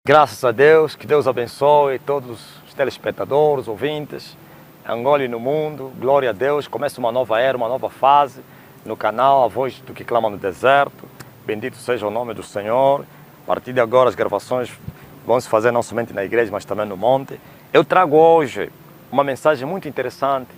Graças a Deus, que Deus abençoe todos os telespectadores, ouvintes, Angola e no mundo. Glória a Deus, começa uma nova era, uma nova fase no canal A Voz do que Clama no Deserto. Bendito seja o nome do Senhor. A partir de agora as gravações vão se fazer não somente na igreja, mas também no monte. Eu trago hoje uma mensagem muito interessante,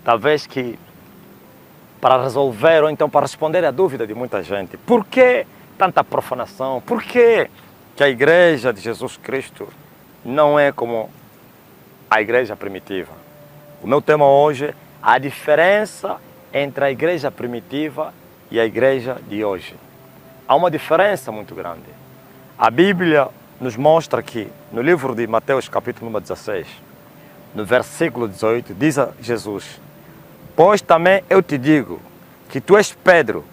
talvez que para resolver ou então para responder à dúvida de muita gente. Por que tanta profanação? Por que a igreja de Jesus Cristo não é como a igreja primitiva? O meu tema hoje é a diferença entre a igreja primitiva e a igreja de hoje. Há uma diferença muito grande. A Bíblia nos mostra que no livro de Mateus capítulo número 16, no versículo 18, diz a Jesus: pois também eu te digo que tu és Pedro,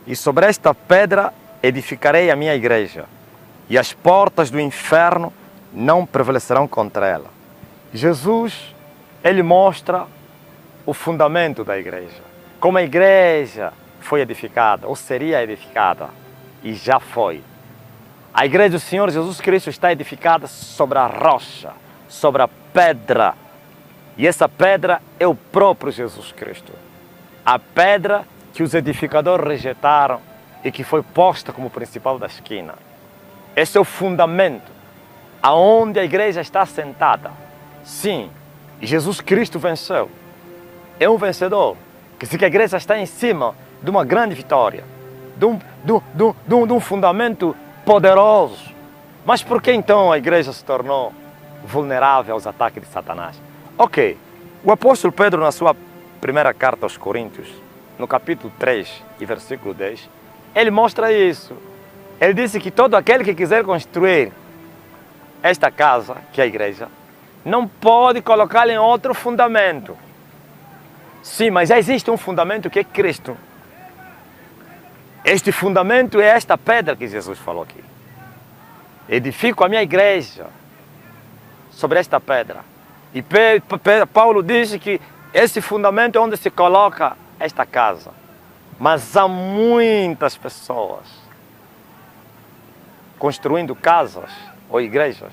e sobre esta pedra edificarei a minha igreja, e as portas do inferno não prevalecerão contra ela. Jesus, ele mostra o fundamento da igreja, como a igreja foi edificada, ou seria edificada, e já foi. A igreja do Senhor Jesus Cristo está edificada sobre a rocha, sobre a pedra, e essa pedra é o próprio Jesus Cristo. A pedra que os edificadores rejeitaram e que foi posta como principal da esquina. Esse é o fundamento aonde a igreja está sentada. Sim, Jesus Cristo venceu. É um vencedor. Quer dizer que a igreja está em cima de uma grande vitória, de um fundamento poderoso. Mas por que então a igreja se tornou vulnerável aos ataques de Satanás? Ok, o apóstolo Pedro, na sua primeira carta aos Coríntios, no capítulo 3 e versículo 10, ele mostra isso. Ele disse que todo aquele que quiser construir esta casa, que é a igreja, não pode colocá-la em outro fundamento. Sim, mas já existe um fundamento que é Cristo. Este fundamento é esta pedra que Jesus falou aqui. Edifico a minha igreja sobre esta pedra. E Paulo disse que esse fundamento é onde se coloca esta casa. Mas há muitas pessoas construindo casas ou igrejas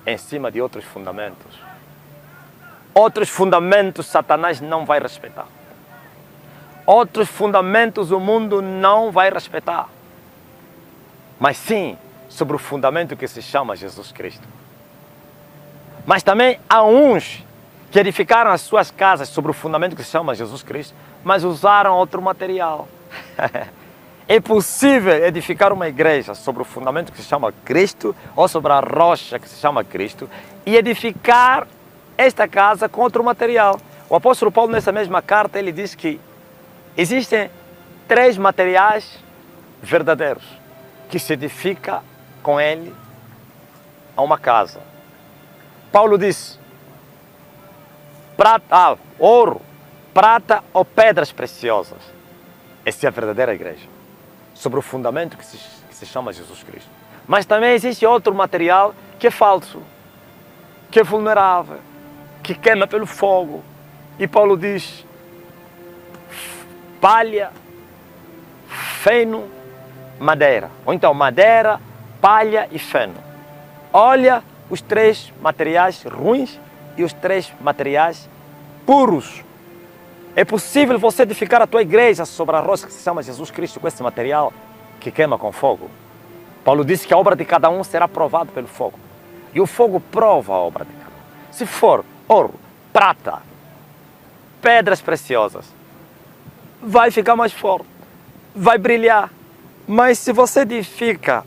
em cima de outros fundamentos. Outros fundamentos Satanás não vai respeitar. Outros fundamentos o mundo não vai respeitar. Mas sim, sobre o fundamento que se chama Jesus Cristo. Mas também há uns que edificaram as suas casas sobre o fundamento que se chama Jesus Cristo, mas usaram outro material. É possível edificar uma igreja sobre o fundamento que se chama Cristo, ou sobre a rocha que se chama Cristo, e edificar esta casa com outro material. O apóstolo Paulo, nessa mesma carta, ele diz que existem 3 materiais verdadeiros que se edifica com ele a uma casa. Paulo diz: ouro, prata ou pedras preciosas. Essa é a verdadeira igreja, sobre o fundamento que se chama Jesus Cristo. Mas também existe outro material que é falso, que é vulnerável, que queima pelo fogo. E Paulo diz: palha, feno, madeira. Ou então madeira, palha e feno. Olha os 3 materiais ruins e os 3 materiais puros. É possível você edificar a tua igreja sobre a rocha que se chama Jesus Cristo com esse material que queima com fogo. Paulo disse que a obra de cada um será provada pelo fogo. E o fogo prova a obra de cada um. Se for ouro, prata, pedras preciosas, vai ficar mais forte, vai brilhar. Mas se você edifica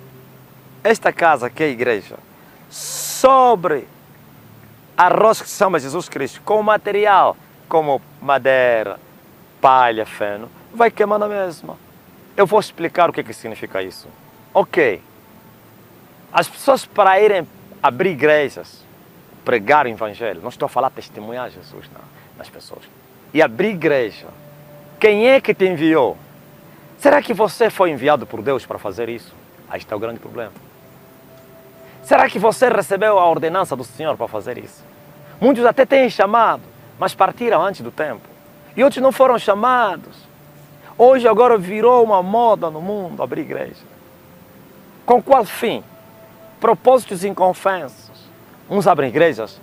esta casa, que é a igreja, sobre a rocha que se chama Jesus Cristo, com material como madeira, palha, feno, vai queimar na mesma. Eu vou explicar o que significa isso. Ok, as pessoas para irem abrir igrejas, pregar o evangelho, não estou a falar testemunhar Jesus nas pessoas, e abrir igreja, quem é que te enviou? Será que você foi enviado por Deus para fazer isso? Aí está o grande problema. Será que você recebeu a ordenança do Senhor para fazer isso? Muitos até têm chamado, mas partiram antes do tempo. E outros não foram chamados. Hoje agora virou uma moda no mundo abrir igreja. Com qual fim? propósitos inconfessos. Uns abrem igrejas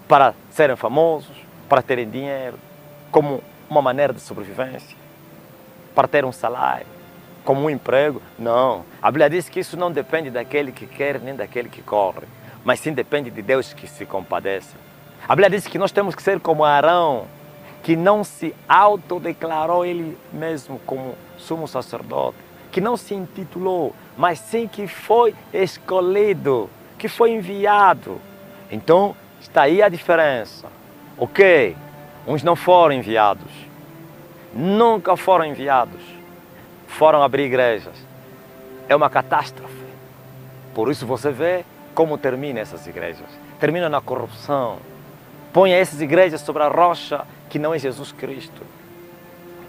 para serem famosos, para terem dinheiro, como uma maneira de sobrevivência, para ter um salário, como um emprego. Não. A Bíblia diz que isso não depende daquele que quer nem daquele que corre, mas sim depende de Deus que se compadece. A Bíblia diz que nós temos que ser como Arão, que não se autodeclarou ele mesmo como sumo sacerdote, que não se intitulou, mas sim que foi escolhido, que foi enviado. Então, está aí a diferença. Ok, uns não foram enviados, nunca foram enviados, foram abrir igrejas. É uma catástrofe. Por isso você vê como termina essas igrejas. Termina na corrupção. Põe essas igrejas sobre a rocha que não é Jesus Cristo.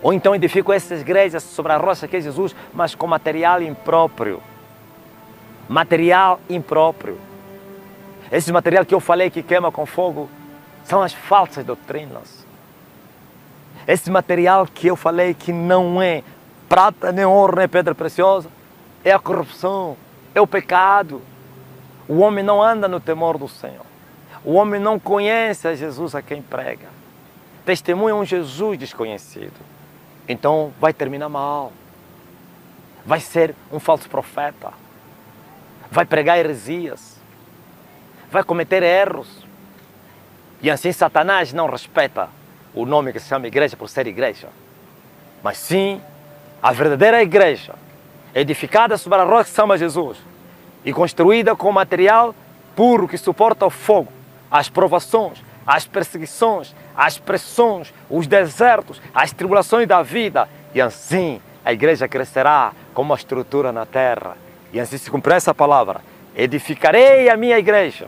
Ou então edificam essas igrejas sobre a rocha que é Jesus, mas com material impróprio. Material impróprio. Esse material que eu falei que queima com fogo são as falsas doutrinas. Esse material que eu falei que não é prata, nem ouro, nem pedra preciosa, é a corrupção, é o pecado. O homem não anda no temor do Senhor. O homem não conhece a Jesus a quem prega. Testemunha um Jesus desconhecido. Então vai terminar mal. Vai ser um falso profeta. Vai pregar heresias. Vai cometer erros. E assim Satanás não respeita o nome que se chama igreja por ser igreja. Mas sim, a verdadeira igreja, edificada sobre a rocha que se chama Jesus e construída com material puro que suporta o fogo, as provações, as perseguições, as pressões, os desertos, as tribulações da vida. E assim a igreja crescerá como uma estrutura na terra. E assim se cumprir essa palavra: edificarei a minha igreja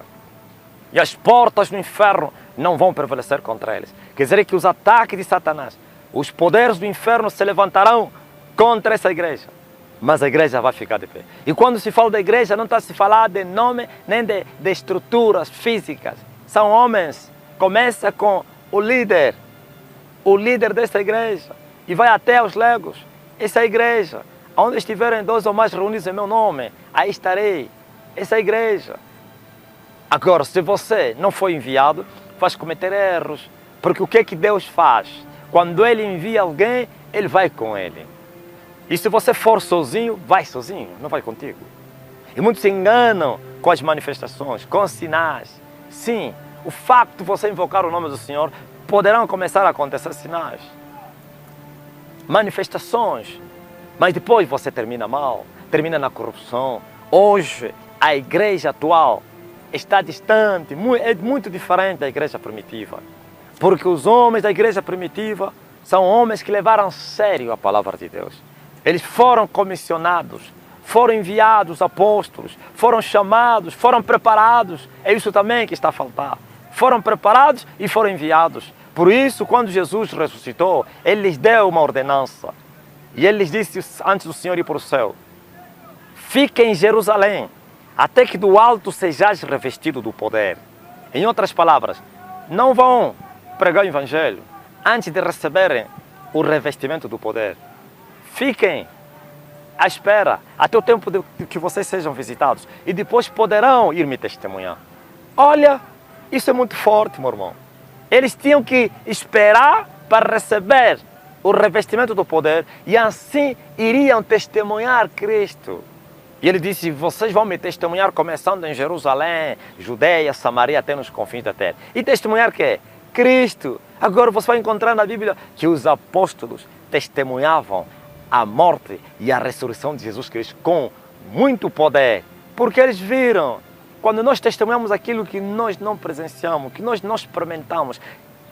e as portas do inferno não vão prevalecer contra eles. Quer dizer que os ataques de Satanás, os poderes do inferno se levantarão contra essa igreja, mas a igreja vai ficar de pé. E quando se fala da igreja, não está se falar de nome nem de estruturas físicas. São homens. Começa com o líder desta igreja, e vai até os legos. Essa é a igreja. Onde estiverem 2 ou mais reunidos em meu nome, aí estarei. Essa é a igreja. Agora, se você não foi enviado, faz cometer erros. Porque o que é que Deus faz? Quando Ele envia alguém, Ele vai com ele. E se você for sozinho, vai sozinho, não vai contigo. E muitos se enganam com as manifestações, com os sinais. Sim, o facto de você invocar o nome do Senhor, poderão começar a acontecer sinais, manifestações, mas depois você termina mal, termina na corrupção. Hoje, a igreja atual está distante, é muito diferente da igreja primitiva. Porque os homens da igreja primitiva são homens que levaram a sério a palavra de Deus. Eles foram comissionados, foram enviados apóstolos, foram chamados, foram preparados. É isso também que está a faltar. Foram preparados e foram enviados. Por isso, quando Jesus ressuscitou, Ele lhes deu uma ordenança. E Ele lhes disse, antes do Senhor ir para o céu: fiquem em Jerusalém, até que do alto sejais revestido do poder. Em outras palavras, não vão pregar o Evangelho antes de receberem o revestimento do poder. Fiquem à espera até o tempo de que vocês sejam visitados, e depois poderão ir me testemunhar. Olha, isso é muito forte, meu irmão. Eles tinham que esperar para receber o revestimento do poder, e assim iriam testemunhar Cristo. E ele disse: vocês vão me testemunhar começando em Jerusalém, Judeia, Samaria, até nos confins da terra. E testemunhar quê? Cristo. Agora você vai encontrar na Bíblia que os apóstolos testemunhavam a morte e a ressurreição de Jesus Cristo com muito poder, porque eles viram. Quando nós testemunhamos aquilo que nós não presenciamos, que nós não experimentamos,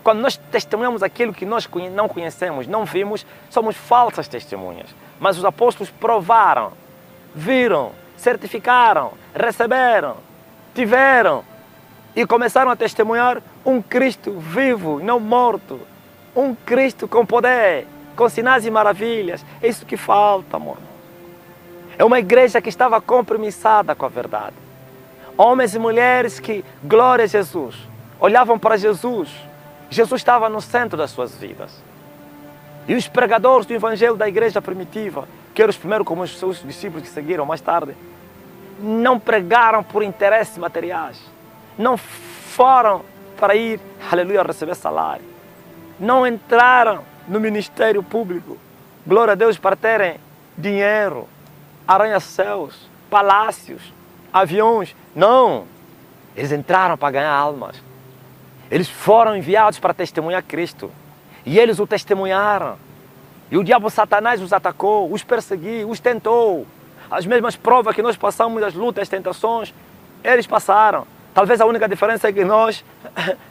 quando nós testemunhamos aquilo que nós não conhecemos, não vimos, somos falsas testemunhas. Mas os apóstolos provaram, viram, certificaram, receberam, tiveram e começaram a testemunhar um Cristo vivo e não morto, um Cristo com poder, com sinais e maravilhas. É isso que falta, amor. É uma igreja que estava compromissada com a verdade. Homens e mulheres que, glória a Jesus, olhavam para Jesus. Jesus estava no centro das suas vidas. E os pregadores do Evangelho da igreja primitiva, que eram os primeiros como os seus discípulos que seguiram mais tarde, não pregaram por interesses materiais. Não foram para ir, aleluia, receber salário. Não entraram no ministério público, glória a Deus, para terem dinheiro, arranha-céus, palácios, aviões. Não! Eles entraram para ganhar almas. Eles foram enviados para testemunhar Cristo. E eles o testemunharam. E o diabo Satanás os atacou, os perseguiu, os tentou. As mesmas provas que nós passamos, as lutas, as tentações, eles passaram. Talvez a única diferença é que nós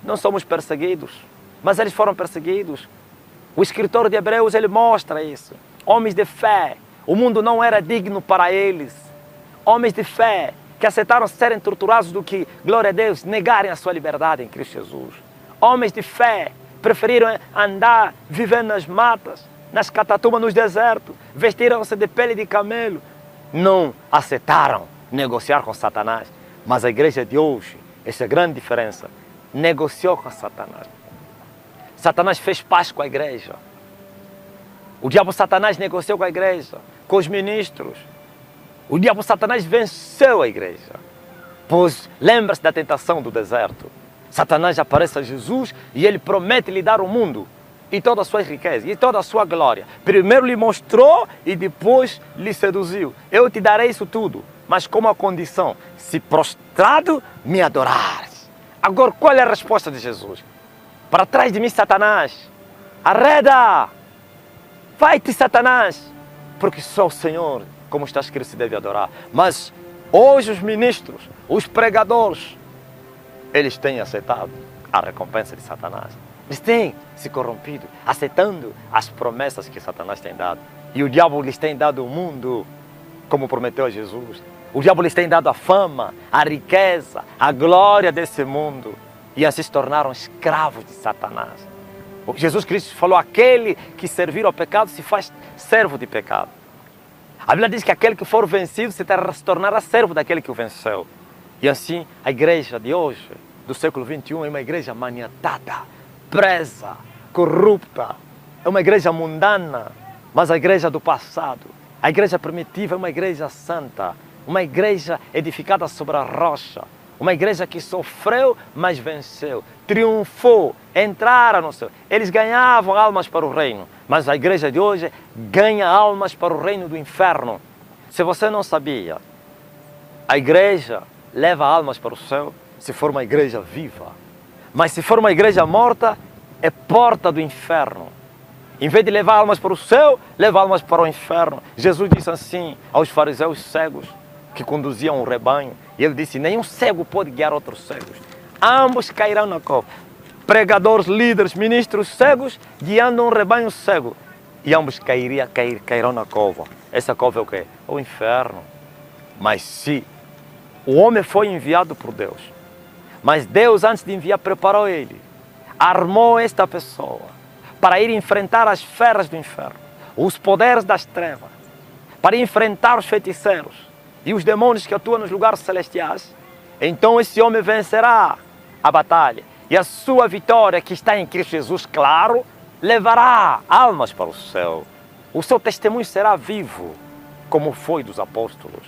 não somos perseguidos, mas eles foram perseguidos. O escritor de Hebreus, ele mostra isso. Homens de fé, o mundo não era digno para eles. Homens de fé que aceitaram serem torturados do que, glória a Deus, negarem a sua liberdade em Cristo Jesus. Homens de fé preferiram andar, viver nas matas, nas catatumbas, nos desertos, vestiram-se de pele de camelo. Não aceitaram negociar com Satanás. Mas a igreja de hoje, essa é a grande diferença, negociou com Satanás. Satanás fez paz com a igreja. O diabo Satanás negociou com a igreja, com os ministros. O diabo Satanás venceu a igreja. Pois lembra-se da tentação do deserto. Satanás aparece a Jesus e ele promete lhe dar o mundo e toda a sua riqueza e toda a sua glória. Primeiro lhe mostrou e depois lhe seduziu. Eu te darei isso tudo, mas com uma condição: se prostrado me adorares. Agora, qual é a resposta de Jesus? Para trás de mim, Satanás. Arreda! Vai-te, Satanás! Porque só o Senhor, como está escrito, se deve adorar. Mas hoje os ministros, os pregadores, eles têm aceitado a recompensa de Satanás. Eles têm se corrompido, aceitando as promessas que Satanás tem dado. E o diabo lhes tem dado o mundo, como prometeu a Jesus. O diabo lhes tem dado a fama, a riqueza, a glória desse mundo. E assim se tornaram escravos de Satanás. Jesus Cristo falou: aquele que servir ao pecado se faz servo de pecado. A Bíblia diz que aquele que for vencido se tornará servo daquele que o venceu. E assim, a igreja de hoje, do século XXI, é uma igreja maniatada, presa, corrupta. É uma igreja mundana, mas a igreja do passado. A igreja primitiva é uma igreja santa, uma igreja edificada sobre a rocha. Uma igreja que sofreu, mas venceu, triunfou, entraram no céu. Eles ganhavam almas para o reino, mas a igreja de hoje ganha almas para o reino do inferno. Se você não sabia, a igreja leva almas para o céu se for uma igreja viva. Mas se for uma igreja morta, é porta do inferno. Em vez de levar almas para o céu, leva almas para o inferno. Jesus disse assim aos fariseus cegos que conduziam o rebanho. E ele disse: nenhum cego pode guiar outros cegos. Ambos cairão na cova. Pregadores, líderes, ministros cegos guiando um rebanho cego. E ambos cairão na cova. Essa cova é o quê? O inferno. Mas se o homem foi enviado por Deus, mas Deus, antes de enviar, preparou ele, armou esta pessoa para ir enfrentar as feras do inferno, os poderes das trevas, para enfrentar os feiticeiros e os demônios que atuam nos lugares celestiais. Então esse homem vencerá a batalha. E a sua vitória, que está em Cristo Jesus, claro, levará almas para o céu. O seu testemunho será vivo, como foi dos apóstolos.